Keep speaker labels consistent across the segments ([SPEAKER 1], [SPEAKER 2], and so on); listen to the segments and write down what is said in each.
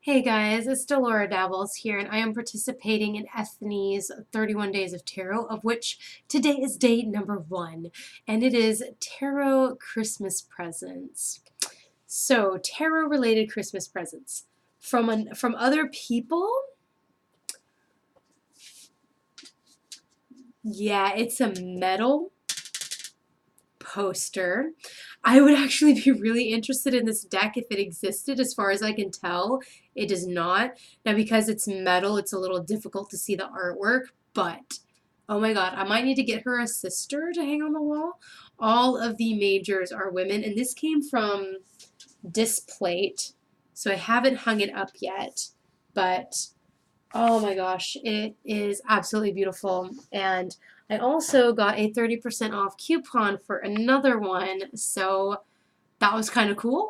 [SPEAKER 1] Hey guys, it's Delora Dabbles here, and I am participating in Ethnie's 31 Days of Tarot, of which today is day number 1, and it is Tarot Christmas Presents. So, tarot-related Christmas presents. From other people, yeah, it's a metal poster. I would actually be really interested in this deck if it existed. As far as I can tell, it does not. Now, because it's metal, it's a little difficult to see the artwork, but oh my god, I might need to get her a sister to hang on the wall. All of the majors are women, and this came from Displate, so I haven't hung it up yet, but oh my gosh, it is absolutely beautiful. And I also got a 30% off coupon for another one, so that was kind of cool.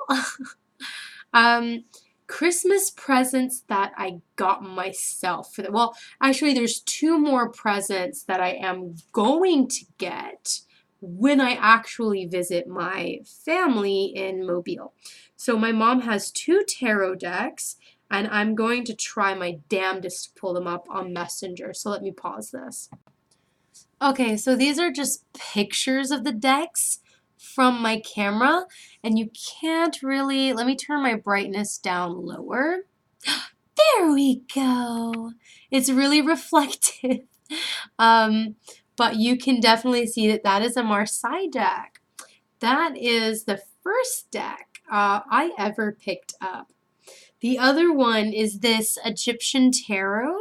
[SPEAKER 1] um, Christmas presents that I got myself for the, well, actually there's 2 more presents that I am going to get when I actually visit my family in Mobile. So my mom has 2 tarot decks, and I'm going to try my damnedest to pull them up on Messenger. So let me pause this. Okay, so these are just pictures of the decks from my camera, and you can't really, let me turn my brightness down lower. There we go. It's really reflective. But you can definitely see that that is a Marseille deck. That is the first deck I ever picked up. The other one is this Egyptian Tarot,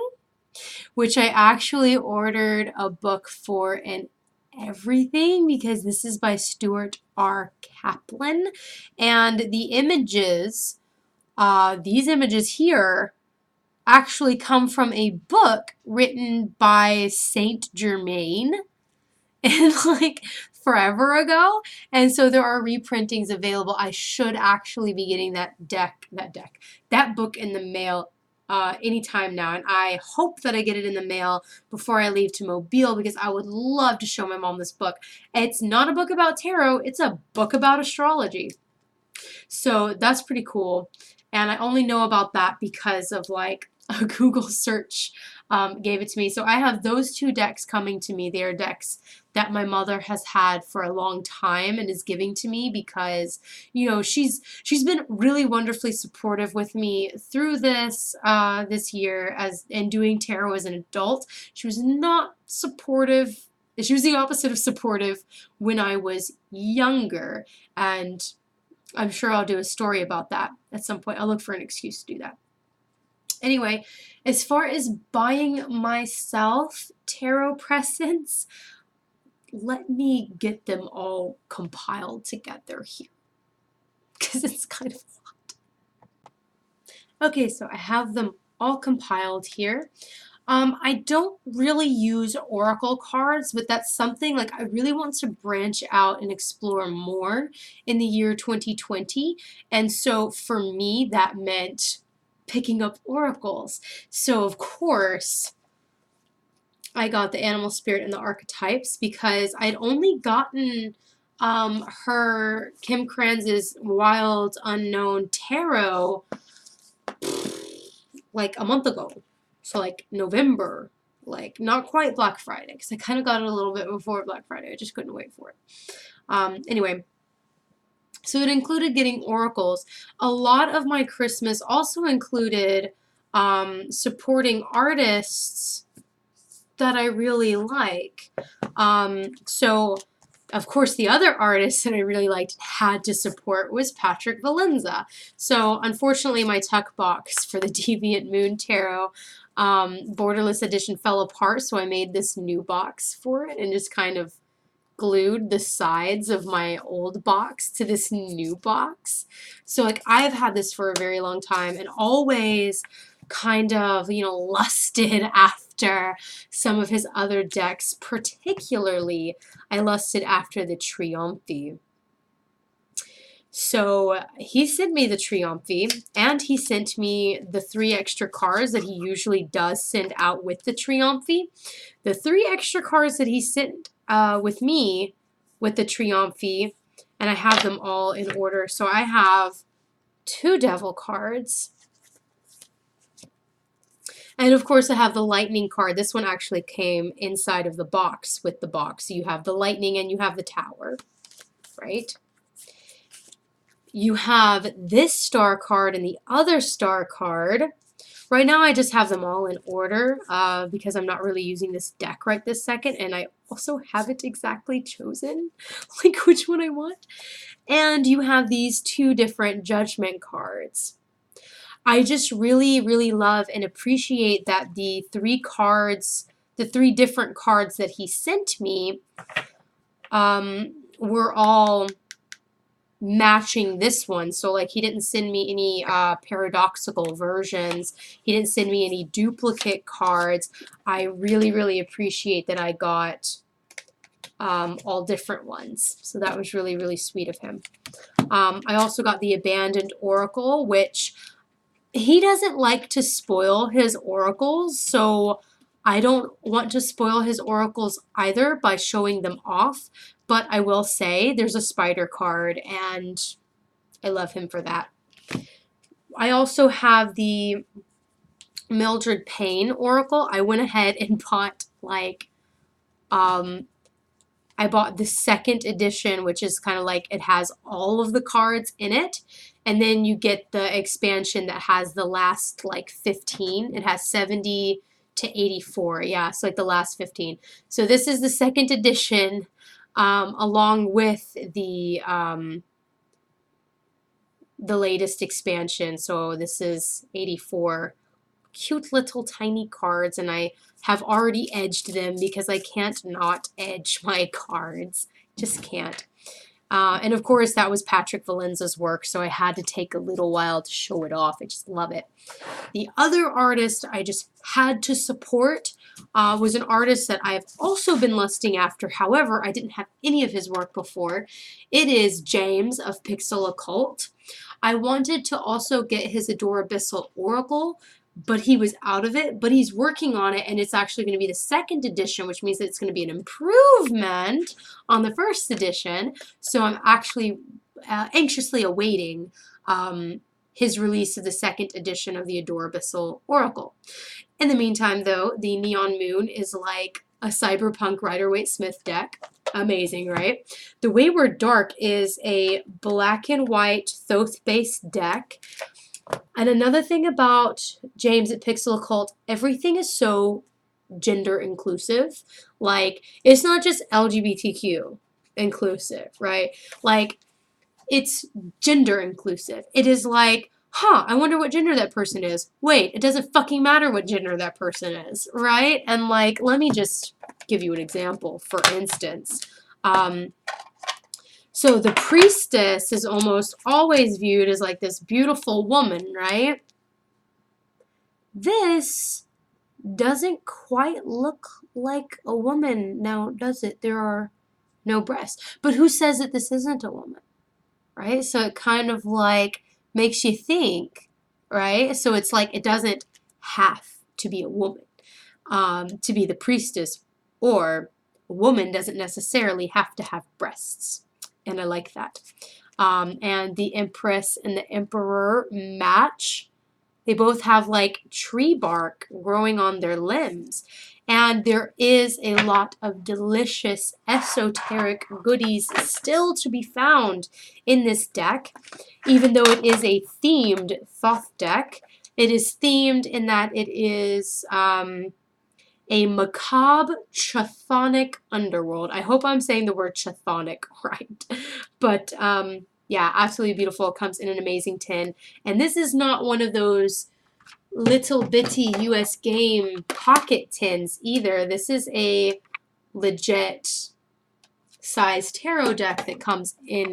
[SPEAKER 1] which I actually ordered a book for and everything because this is by Stuart R. Kaplan. And the images, these images here, actually come from a book written by Saint Germain and like forever ago. And so there are reprintings available. I should actually be getting that book in the mail anytime now. And I hope that I get it in the mail before I leave to Mobile because I would love to show my mom this book. It's not a book about tarot, it's a book about astrology. So that's pretty cool. And I only know about that because of like a Google search gave it to me. So I have those 2 decks coming to me. They are decks that my mother has had for a long time and is giving to me because, you know, she's been really wonderfully supportive with me through this this year and doing tarot as an adult. She was not supportive. She was the opposite of supportive when I was younger, and I'm sure I'll do a story about that at some point. I'll look for an excuse to do that. Anyway, as far as buying myself tarot presents, let me get them all compiled together here because it's kind of a lot. Okay, so I have them all compiled here. I don't really use oracle cards, but that's something like I really want to branch out and explore more in the year 2020. And so for me, that meant picking up oracles. So of course, I got the animal spirit and the archetypes because I'd only gotten her Kim Krans's Wild Unknown Tarot like a month ago. So like November, like not quite Black Friday, because I kind of got it a little bit before Black Friday. I just couldn't wait for it. Anyway, so it included getting oracles. A lot of my Christmas also included supporting artists that I really like. So of course, the other artist that I really liked had to support was Patrick Valenza. So unfortunately, my tuck box for the Deviant Moon Tarot Borderless Edition fell apart, so I made this new box for it and just kind of glued the sides of my old box to this new box. So like I've had this for a very long time and always kind of, you know, lusted after some of his other decks. Particularly, I lusted after the Triomphe. So he sent me the Triomphe, and he sent me the 3 extra cards that he usually does send out with the Triomphe. The 3 extra cards that he sent with me with the Triomphe, and I have them all in order. So I have 2 Devil cards, And of course I have the lightning card. This one actually came inside of the box with the box. You have the lightning and you have the tower, right? You have this star card and the other star card. Right now I just have them all in order because I'm not really using this deck right this second, and I also haven't exactly chosen like which one I want. And you have these two different judgment cards. I just really, really love and appreciate that the three different cards that he sent me were all matching this one. So like he didn't send me any paradoxical versions. He didn't send me any duplicate cards. I really, really appreciate that I got all different ones. So that was really, really sweet of him. I also got the Abandoned Oracle, which he doesn't like to spoil his oracles, so I don't want to spoil his oracles either by showing them off, but I will say there's a spider card, and I love him for that. I also have the Mildred Payne Oracle. I went ahead and bought, like, I bought the second edition, which is kind of like it has all of the cards in it. And then you get the expansion that has the last like 15. It has 70 to 84. Yeah, so like the last 15. So this is the second edition along with the latest expansion. So this is 84. Cute little tiny cards, and I have already edged them because I can't not edge my cards. Just can't. And of course that was Patrick Valenza's work, so I had to take a little while to show it off. I just love it. The other artist I just had to support was an artist that I've also been lusting after. However, I didn't have any of his work before. It is James of Pixel Occult. I wanted to also get his Adorabyssal Oracle, but he was out of it, but he's working on it, and it's actually going to be the second edition, which means that it's going to be an improvement on the first edition. So I'm actually anxiously awaiting his release of the second edition of the Adorabyssal Oracle. In the meantime, though, the Neon Moon is like a cyberpunk Rider-Waite-Smith deck. Amazing, right? The Wayward Dark is a black and white Thoth-based deck. And another thing about James at Pixel Occult, everything is so gender inclusive. Like, it's not just LGBTQ inclusive, right? Like, it's gender inclusive. It is like, huh, I wonder what gender that person is. Wait, it doesn't fucking matter what gender that person is, right? And like, let me just give you an example. For instance, so the priestess is almost always viewed as like this beautiful woman, right? This doesn't quite look like a woman now, does it? There are no breasts. But who says that this isn't a woman, right? So it kind of like makes you think, right? So it's like it doesn't have to be a woman to be the priestess, or a woman doesn't necessarily have to have breasts. And I like that. And the Empress and the Emperor match. They both have like tree bark growing on their limbs. And there is a lot of delicious esoteric goodies still to be found in this deck. Even though it is a themed Thoth deck, it is themed in that it is a macabre chthonic underworld. I hope I'm saying the word chthonic right. But yeah, absolutely beautiful. It comes in an amazing tin. And this is not one of those little bitty US game pocket tins either. This is a legit size tarot deck that comes in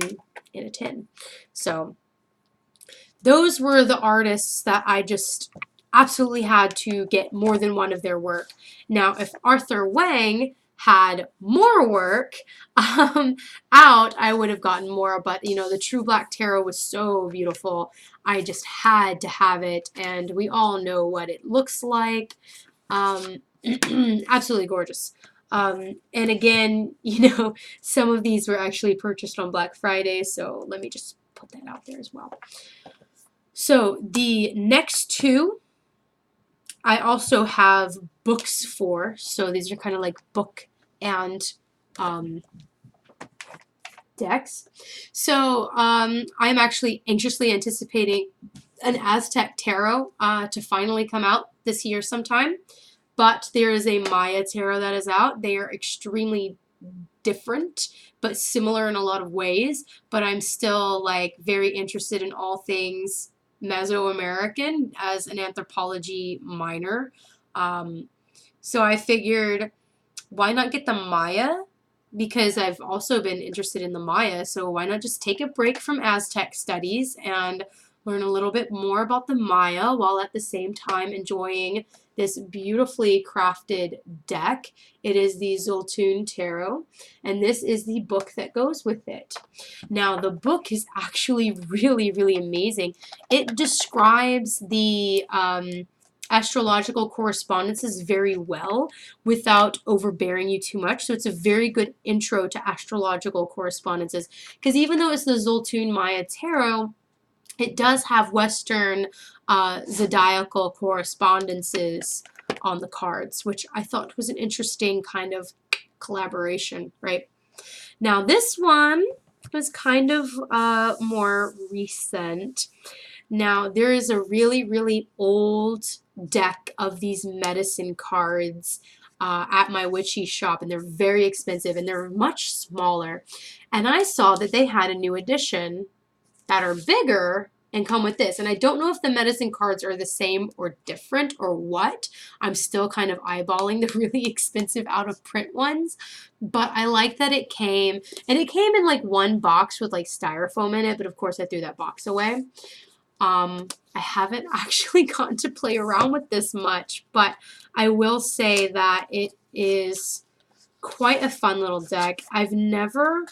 [SPEAKER 1] a tin. So those were the artists that I just absolutely had to get more than one of their work. Now, if Arthur Wang had more work out, I would have gotten more, but you know, the True Black Tarot was so beautiful. I just had to have it, and we all know what it looks like. Absolutely gorgeous. And again, you know, some of these were actually purchased on Black Friday, so let me just put that out there as well. So the next two I also have books for, so these are kind of like book and decks. So I'm actually anxiously anticipating an Aztec Tarot to finally come out this year sometime. But there is a Maya Tarot that is out. They are extremely different, but similar in a lot of ways. But I'm still like very interested in all things Mesoamerican as an anthropology minor. So I figured, why not get the Maya? Because I've also been interested in the Maya, so why not just take a break from Aztec studies and learn a little bit more about the Maya while at the same time enjoying this beautifully crafted deck. It is the Xultun Tarot, and this is the book that goes with it. Now, the book is actually really, really amazing. It describes the astrological correspondences very well without overbearing you too much. So it's a very good intro to astrological correspondences. Because even though it's the Xultun Maya Tarot, it does have Western zodiacal correspondences on the cards, which I thought was an interesting kind of collaboration, right? Now this one was kind of more recent. Now there is a really, really old deck of these medicine cards at my witchy shop, and they're very expensive and they're much smaller. And I saw that they had a new edition that are bigger and come with this. And I don't know if the medicine cards are the same or different or what. I'm still kind of eyeballing the really expensive out of print ones. But I like that it came, and it came in like one box with like styrofoam in it, but of course I threw that box away. I haven't actually gotten to play around with this much, but I will say that it is quite a fun little deck. I've never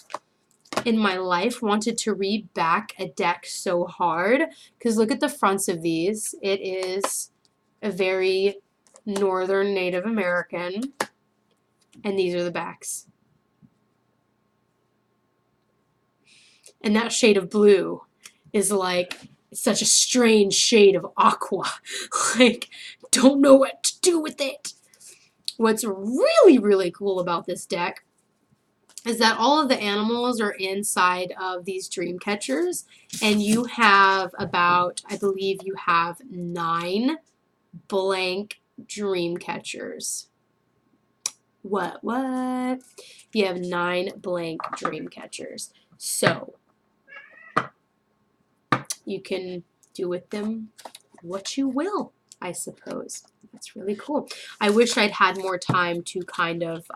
[SPEAKER 1] in my life wanted to read back a deck so hard, because look at the fronts of these. It is a very northern Native American, and these are the backs. And that shade of blue is like such a strange shade of aqua. Like, don't know what to do with it. What's really, really cool about this deck is that all of the animals are inside of these dream catchers, and you have about, I believe you have 9 blank dream catchers. What? You have 9 blank dream catchers. So you can do with them what you will, I suppose. That's really cool. I wish I'd had more time to kind of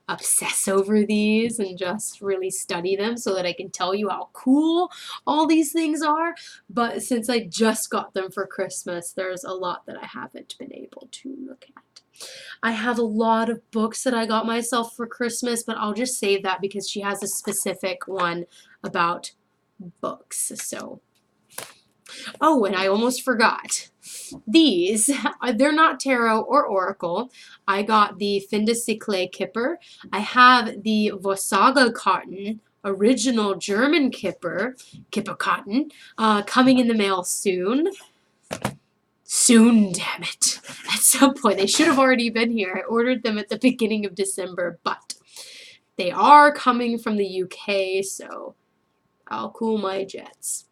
[SPEAKER 1] obsess over these and just really study them so that I can tell you how cool all these things are. But since I just got them for Christmas, there's a lot that I haven't been able to look at. I have a lot of books that I got myself for Christmas, but I'll just save that because she has a specific one about books. So, oh, and I almost forgot. These, they're not tarot or oracle. I got the Siecle Kippler. I have the Kipperkarten, original German Kipperkarten, coming in the mail soon. Soon, damn it. At some point. They should have already been here. I ordered them at the beginning of December, but they are coming from the UK, so I'll cool my jets.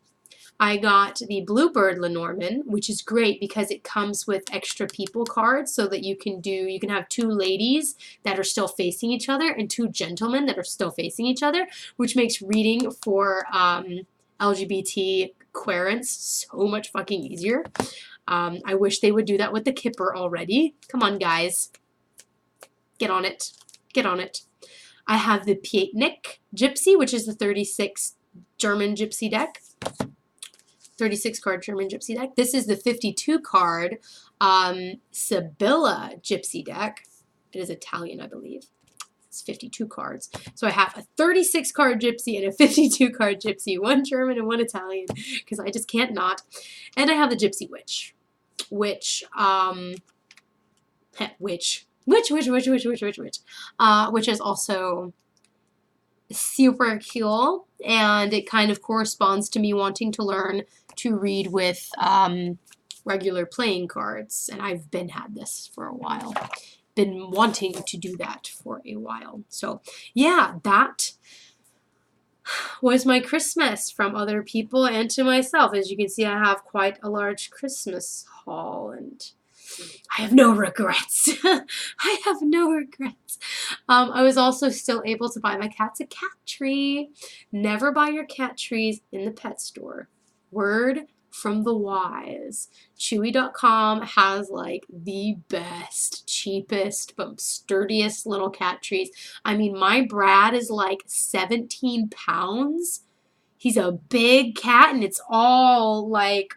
[SPEAKER 1] I got the Bluebird Lenormand, which is great because it comes with extra people cards so that you can have 2 ladies that are still facing each other and 2 gentlemen that are still facing each other, which makes reading for LGBT querents so much fucking easier. I wish they would do that with the Kipper already. Come on, guys. Get on it. Get on it. I have the Piatnik Gypsy, which is the 36 German Gypsy deck. 36 card German Gypsy deck. This is the 52 card Sibilla Gypsy deck. It is Italian, I believe. It's 52 cards. So I have a 36 card Gypsy and a 52 card Gypsy, 1 German and 1 Italian, because I just can't not. And I have the Gyspsy Witch, which is also super cool, and it kind of corresponds to me wanting to learn to read with regular playing cards, and I've had this for a while. Been wanting to do that for a while. So yeah, that was my Christmas from other people and to myself. As you can see, I have quite a large Christmas haul, and I have no regrets. I have no regrets. I was also still able to buy my cats a cat tree. Never buy your cat trees in the pet store. Word from the wise. Chewy.com has like the best, cheapest, but sturdiest little cat trees. I mean, my Brad is like 17 pounds. He's a big cat, and it's all like,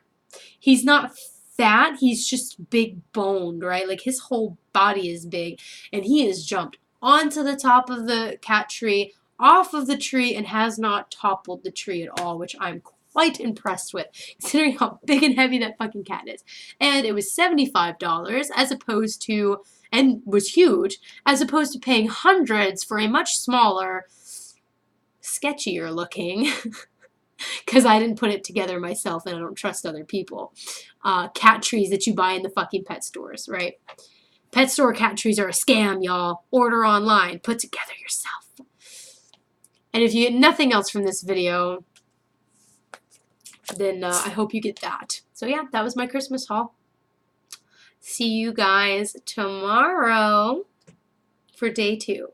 [SPEAKER 1] he's not fat, he's just big boned, right? Like his whole body is big, and he has jumped onto the top of the cat tree, off of the tree, and has not toppled the tree at all, which I'm quite impressed with, considering how big and heavy that fucking cat is. And it was $75 as opposed to, and was huge, as opposed to paying hundreds for a much smaller, sketchier looking, because I didn't put it together myself and I don't trust other people, cat trees that you buy in the fucking pet stores, right? Pet store cat trees are a scam, y'all. Order online. Put together yourself. And if you get nothing else from this video, then I hope you get that. So yeah, that was my Christmas haul. See you guys tomorrow for day 2.